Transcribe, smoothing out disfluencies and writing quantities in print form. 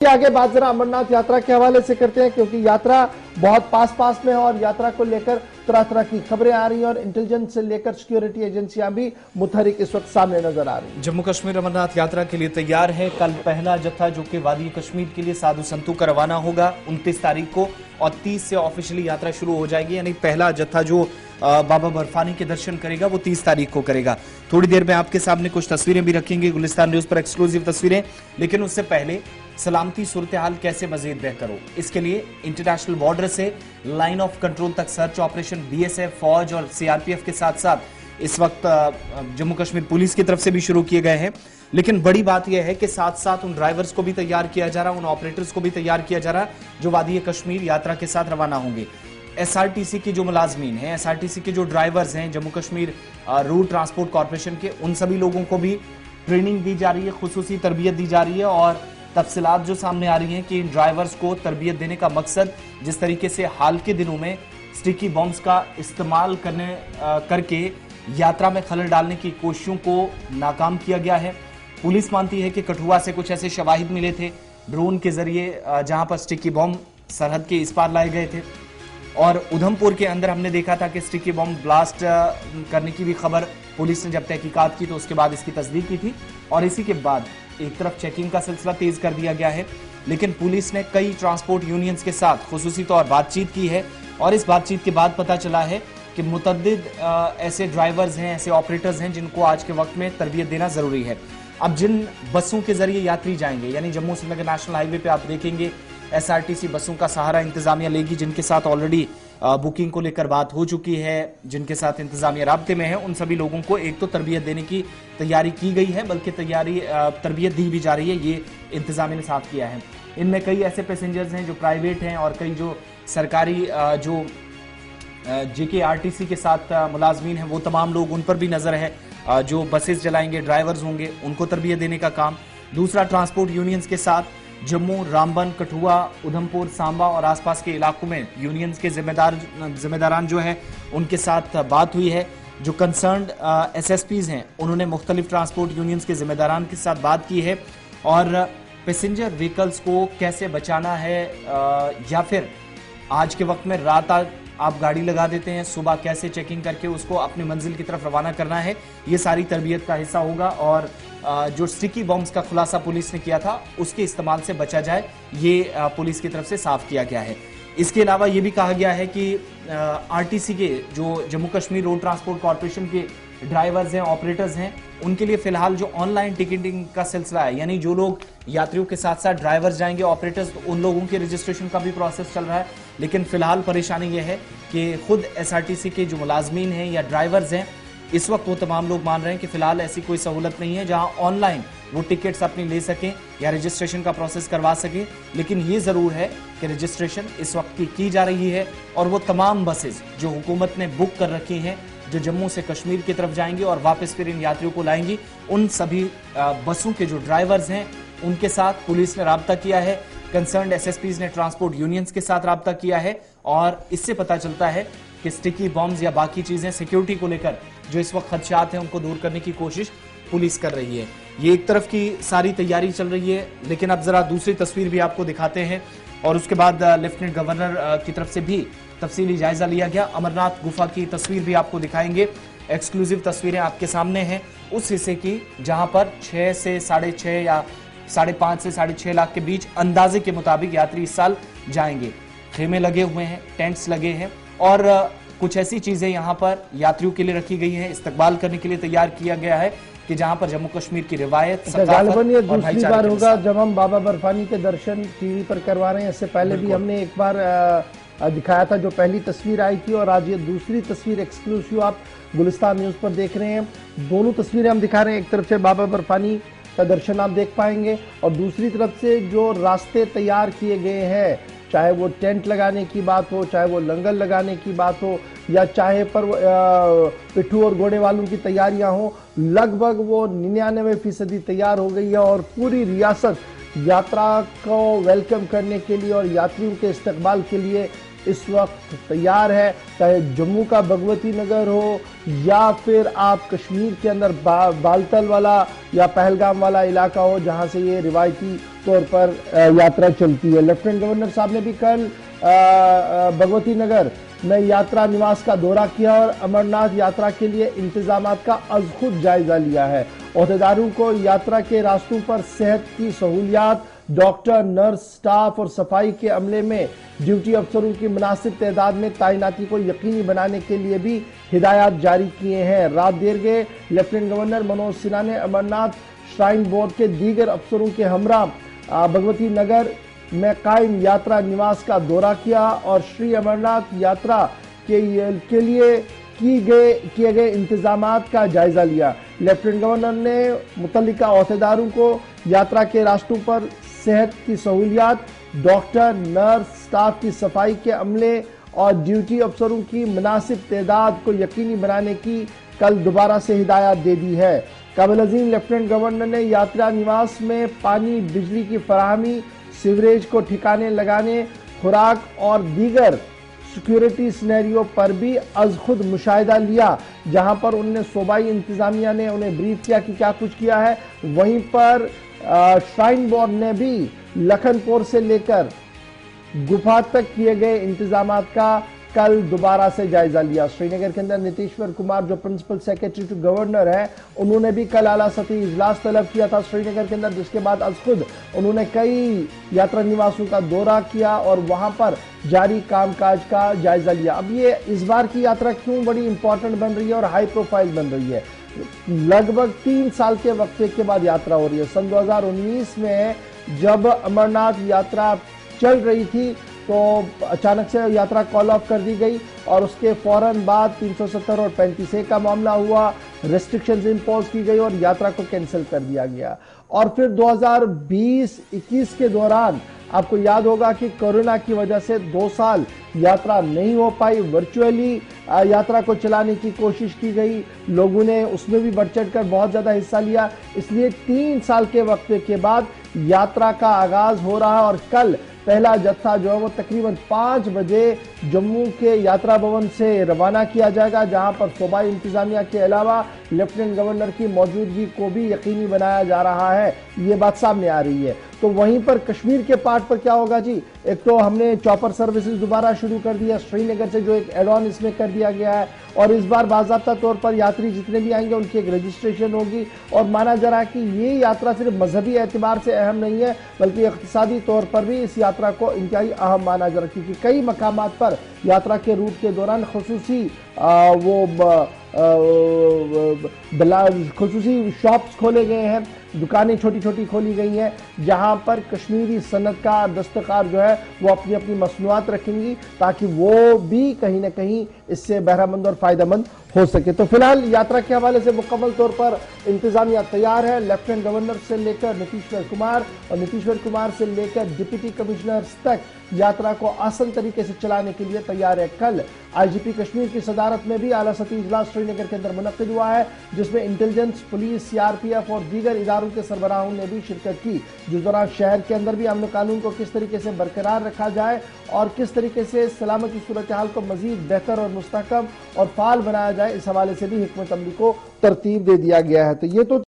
आगे बात जरा अमरनाथ यात्रा के हवाले से करते हैं, क्योंकि यात्रा बहुत पास में है और यात्रा को लेकर तरह तरह की खबरें आ रही हैं और इंटेलिजेंस से लेकर सिक्योरिटी एजेंसियां भी मुतहरिक इस वक्त सामने नजर आ रही हैं। जम्मू कश्मीर अमरनाथ यात्रा के लिए तैयार है। कल पहला जत्था जो कि वादी कश्मीर के लिए साधु संतों का रवाना होगा 29 तारीख को, और 30 से ऑफिशियली यात्रा शुरू हो जाएगी। यानी पहला जत्था जो बाबा बर्फानी के दर्शन करेगा वो 30 तारीख को करेगा। थोड़ी देर में आपके सामने कुछ तस्वीरें भी रखेंगे गुलिस्तान न्यूज पर, एक्सक्लूसिव तस्वीरें। लेकिन उससे पहले सलामती सूरत हाल कैसे मजीद बेहतर हो, इसके लिए इंटरनेशनल बॉर्डर से लाइन ऑफ कंट्रोल तक सर्च ऑपरेशन बीएसएफ, फौज और सीआरपीएफ के साथ साथ इस वक्त जम्मू कश्मीर पुलिस की तरफ से भी शुरू किए गए हैं। लेकिन बड़ी बात यह है कि साथ साथ उन ड्राइवर्स को भी तैयार किया जा रहा है, उन ऑपरेटर्स को भी तैयार किया जा रहा है जो वादी कश्मीर यात्रा के साथ रवाना होंगे। एसआरटीसी की जो मुलाजमीन हैं, एसआरटीसी के जो ड्राइवर्स हैं, Jammu Kashmir road transport corporation के, उन सभी लोगों को भी ट्रेनिंग दी जा रही है, खुसूसी तरबियत दी जा रही है। और तफसीलात जो सामने आ रही हैं कि इन ड्राइवर्स को तरबियत देने का मकसद, जिस तरीके से हाल के दिनों में स्टिकी बॉम्ब्स का इस्तेमाल करके यात्रा में खलल डालने की कोशिशों को नाकाम किया गया है। पुलिस मानती है कि कठुआ से कुछ ऐसे शवाहिद मिले थे ड्रोन के जरिए, जहां पर स्टिकी बॉम्ब सरहद के इस पार लाए गए थे। और उधमपुर के अंदर हमने देखा था कि स्टिकी बॉम्ब ब्लास्ट करने की भी खबर पुलिस ने जब तहकीकात की तो उसके बाद इसकी तस्दीक की थी। और इसी के बाद एक तरफ चेकिंग का सिलसिला तेज कर दिया गया है, लेकिन पुलिस ने कई ट्रांसपोर्ट यूनियंस के साथ खुसूसी तौर बातचीत की है। और इस बातचीत के बाद पता चला है कि मुतअद्दिद ऐसे ड्राइवर्स हैं, ऐसे ऑपरेटर्स हैं जिनको आज के वक्त में तरबियत देना जरूरी है। अब जिन बसों के जरिए यात्री जाएंगे, यानी जम्मू श्रीनगर नेशनल हाईवे पे आप देखेंगे एसआरटीसी बसों का सहारा इंतजामिया लेगी, जिनके साथ ऑलरेडी बुकिंग को लेकर बात हो चुकी है, जिनके साथ इंतजामिया राब्ते में है। उन सभी लोगों को एक तो तरबियत देने की तैयारी की गई है, बल्कि तरबियत दी भी जा रही है, ये इंतजामिया ने साफ किया है। इनमें कई ऐसे पैसेंजर्स हैं जो प्राइवेट हैं और कई जो सरकारी जो जेकेआरटीसी के साथ मुलाजमीन हैं, वो तमाम लोग, उन पर भी नजर है। जो बसेस चलाएंगे, ड्राइवर्स होंगे, उनको तरबियत देने का काम। दूसरा, ट्रांसपोर्ट यूनियंस के साथ जम्मू, रामबन, कठुआ, उधमपुर, सांबा और आसपास के इलाकों में यूनियंस के जिम्मेदारान जो है उनके साथ बात हुई है। जो कंसर्न्ड एसएसपीज हैं उन्होंने मुख्तलिफ ट्रांसपोर्ट यूनियंस के जिम्मेदारान के साथ बात की है, और पैसेंजर व्हीकल्स को कैसे बचाना है, या फिर आज के वक्त में रात आप गाड़ी लगा देते हैं, सुबह कैसे चेकिंग करके उसको अपनी मंजिल की तरफ रवाना करना है, ये सारी तरबियत का हिस्सा होगा। और जो स्टिकी बॉम्ब्स का खुलासा पुलिस ने किया था उसके इस्तेमाल से बचा जाए, ये पुलिस की तरफ से साफ किया गया है। इसके अलावा ये भी कहा गया है कि आरटीसी के जो Jammu Kashmir road transport corporation के ड्राइवर्स हैं, ऑपरेटर्स हैं, उनके लिए फिलहाल जो ऑनलाइन टिकटिंग का सिलसिला है, यानी जो लोग यात्रियों के साथ साथ ड्राइवर्स जाएंगे, ऑपरेटर्स, तो उन लोगों के रजिस्ट्रेशन का भी प्रोसेस चल रहा है। लेकिन फिलहाल परेशानी यह है कि खुद एसआरटीसी के जो मुलाजमीन हैं या ड्राइवर्स हैं, इस वक्त वो तमाम लोग मान रहे हैं कि फिलहाल ऐसी कोई सहूलत नहीं है जहां ऑनलाइन वो टिकट्स अपनी ले सकें या रजिस्ट्रेशन का प्रोसेस करवा सकें। लेकिन ये जरूर है कि रजिस्ट्रेशन इस वक्त की जा रही है, और वो तमाम बसेस जो हुकूमत ने बुक कर रखी हैं, जो जम्मू से कश्मीर की तरफ जाएंगी और वापस फिर इन यात्रियों को लाएंगी, उन सभी बसों के जो ड्राइवर्स हैं उनके साथ पुलिस ने राब्ता किया है। कंसर्न्ड एसएसपीज ने ट्रांसपोर्ट यूनियंस के साथ राब्ता किया है, और इससे पता चलता है कि स्टिकी बॉम्ब्स या बाकी चीजें सिक्योरिटी को लेकर जो इस वक्त खदशात हैं उनको दूर करने की कोशिश पुलिस कर रही है। ये एक तरफ की सारी तैयारी चल रही है, लेकिन अब जरा दूसरी तस्वीर भी आपको दिखाते हैं, और उसके बाद लेफ्टिनेंट गवर्नर की तरफ से भी तफसीली जायजा लिया गया। अमरनाथ गुफा की तस्वीर भी आपको दिखाएंगे, एक्सक्लूसिव तस्वीरें आपके सामने हैं उस हिस्से की जहां पर 6 से 6.5 या 5.5 से 6.5 लाख के बीच अंदाजे के मुताबिक यात्री इस साल जाएंगे। खेमे लगे हुए हैं, टेंट्स लगे हैं, और कुछ ऐसी चीजें यहाँ पर यात्रियों के लिए रखी गई हैं, इस्तकबाल करने के लिए तैयार किया गया है कि जहां पर जम्मू कश्मीर की रिवायत, गालिबन ये दूसरी बार होगा जब हम बाबा बर्फानी के दर्शन टीवी पर करवा रहे हैं। इससे पहले भी हमने एक बार दिखाया था, जो पहली तस्वीर आई थी, और आज ये दूसरी तस्वीर एक्सक्लूसिव आप गुलिस्तान न्यूज पर देख रहे हैं। दोनों तस्वीरें हम दिखा रहे हैं, एक तरफ से बाबा बर्फानी का दर्शन आप देख पाएंगे, और दूसरी तरफ से जो रास्ते तैयार किए गए हैं, चाहे वो टेंट लगाने की बात हो, चाहे वो लंगर लगाने की बात हो, या चाहे पर पिट्ठू और घोड़े वालों की तैयारियां हो, लगभग वो 99% तैयार हो गई है। और पूरी रियासत यात्रा को वेलकम करने के लिए और यात्रियों के इस्तकबाल के लिए इस वक्त तैयार है, चाहे जम्मू का भगवती नगर हो या फिर आप कश्मीर के अंदर बालतल वाला या पहलगाम वाला इलाका हो जहां से ये रिवायती तौर पर यात्रा चलती है। लेफ्टिनेंट गवर्नर साहब ने भी कल भगवती नगर में यात्रा निवास का दौरा किया और अमरनाथ यात्रा के लिए इंतजामात का अज खुद जायजा लिया है। ओहदेदारों को यात्रा के रास्तों पर सेहत की सहूलियात, डॉक्टर, नर्स, स्टाफ और सफाई के अमले में ड्यूटी अफसरों की मुनासिब तादाद में तैनाती को यकीनी बनाने के लिए भी हिदायत जारी किए हैं। रात देर गए लेफ्टिनेंट गवर्नर मनोज सिन्हा ने अमरनाथ श्राइन बोर्ड के दीगर अफसरों के हमरा भगवती नगर में कायम यात्रा निवास का दौरा किया और श्री अमरनाथ यात्रा के लिए किए गए इंतजामात का जायजा लिया। लेफ्टिनेंट गवर्नर ने मुतल्लिका ओहदेदारों को यात्रा के रास्तों पर सेहत की सहूलियात, डॉक्टर, नर्स, स्टाफ की सफाई के अमले और ड्यूटी अफसरों की मुनासिब तादाद को यकीनी बनाने की कल दोबारा से हिदायत दे दी है। काबिल अजीम लेफ्टिनेंट गवर्नर ने यात्रा निवास में पानी, बिजली की फराहमी, सीवरेज को ठिकाने लगाने, खुराक और दीगर सिक्योरिटी सिनेरियो पर भी अज खुद मुशाहिदा लिया, जहां पर उन्हें सूबाई इंतजामिया ने उन्हें ब्रीफ किया कि क्या कुछ किया है। वहीं पर श्राइन बोर्ड ने भी लखनपुर से लेकर गुफा तक किए गए इंतजामात का कल दोबारा से जायजा लिया। श्रीनगर के अंदर नीतीश्वर कुमार जो प्रिंसिपल सेक्रेटरी टू गवर्नर है, उन्होंने भी कल आला सतही इजलास तलब किया था श्रीनगर के अंदर, जिसके बाद आज खुद उन्होंने कई यात्रा निवासों का दौरा किया और वहां पर जारी कामकाज का जायजा लिया। अब ये इस बार की यात्रा क्यों बड़ी इंपॉर्टेंट बन रही है और हाई प्रोफाइल बन रही है? लगभग 3 साल के वक्फे के बाद यात्रा हो रही है। सन 2019 में जब अमरनाथ यात्रा चल रही थी तो अचानक से यात्रा कॉल ऑफ कर दी गई और उसके फौरन बाद 370 और 35A का मामला हुआ, रेस्ट्रिक्शंस इंपोज की गई और यात्रा को कैंसिल कर दिया गया। और फिर 2020-21 के दौरान आपको याद होगा कि कोरोना की वजह से 2 साल यात्रा नहीं हो पाई, वर्चुअली यात्रा को चलाने की कोशिश की गई, लोगों ने उसमें भी बढ़ चढ़कर बहुत ज्यादा हिस्सा लिया। इसलिए 3 साल के वक्फे के बाद यात्रा का आगाज हो रहा है और कल पहला जत्था जो है वो तकरीबन 5 बजे जम्मू के यात्रा भवन से रवाना किया जाएगा, जहां पर सूबाई इंतजामिया के अलावा लेफ्टिनेंट गवर्नर की मौजूदगी को भी यकीनी बनाया जा रहा है। ये बात सामने आ रही है। तो वहीं पर कश्मीर के पार्ट पर क्या होगा जी? एक तो हमने चॉपर सर्विसेज दोबारा शुरू कर दिया, श्रीनगर से जो एक एड ऑन इसमें कर दिया गया है और इस बार बाज़ाब्ता तौर पर यात्री जितने भी आएंगे उनकी एक रजिस्ट्रेशन होगी। और माना जा रहा है कि ये यात्रा सिर्फ मजहबी एतबार से अहम नहीं है बल्कि इक़्तिसादी तौर पर भी इस यात्रा को इंतहाई अहम माना जा रहा है, क्योंकि कई मकामात पर यात्रा के रूट के दौरान खुसूसी शॉप्स खोले गए हैं, दुकानें छोटी छोटी खोली गई हैं, जहां पर कश्मीरी सनतकार, दस्तकार जो है वो अपनी अपनी मसनूआत रखेंगी ताकि वो भी कहीं ना कहीं इससे बहरामंद और फायदेमंद हो सके। तो फिलहाल यात्रा के हवाले से मुकम्मल तौर पर इंतजामिया तैयार है। लेफ्टिनेंट गवर्नर से लेकर नीतीश्वर कुमार और नीतीश्वर कुमार से लेकर डिप्टी कमिश्नर्स तक यात्रा को आसान तरीके से चलाने के लिए तैयार है। कल आईजीपी कश्मीर की सदारत में भी आला सतही इजलास श्रीनगर के अंदर मुनक्किद हुआ है, जिसमें इंटेलिजेंस, पुलिस, सीआरपीएफ और दीगर इदारों के सरबराहों ने भी शिरकत की, जिस दौरान शहर के अंदर भी अमन कानून को किस तरीके से बरकरार रखा जाए और किस तरीके से सलामती सूरत हाल को मजीद बेहतर और मुस्तहकम और फाल बनाया जाए, इस हवाले से भी हिकमत अमली को तरतीब दे दिया गया है। तो ये तो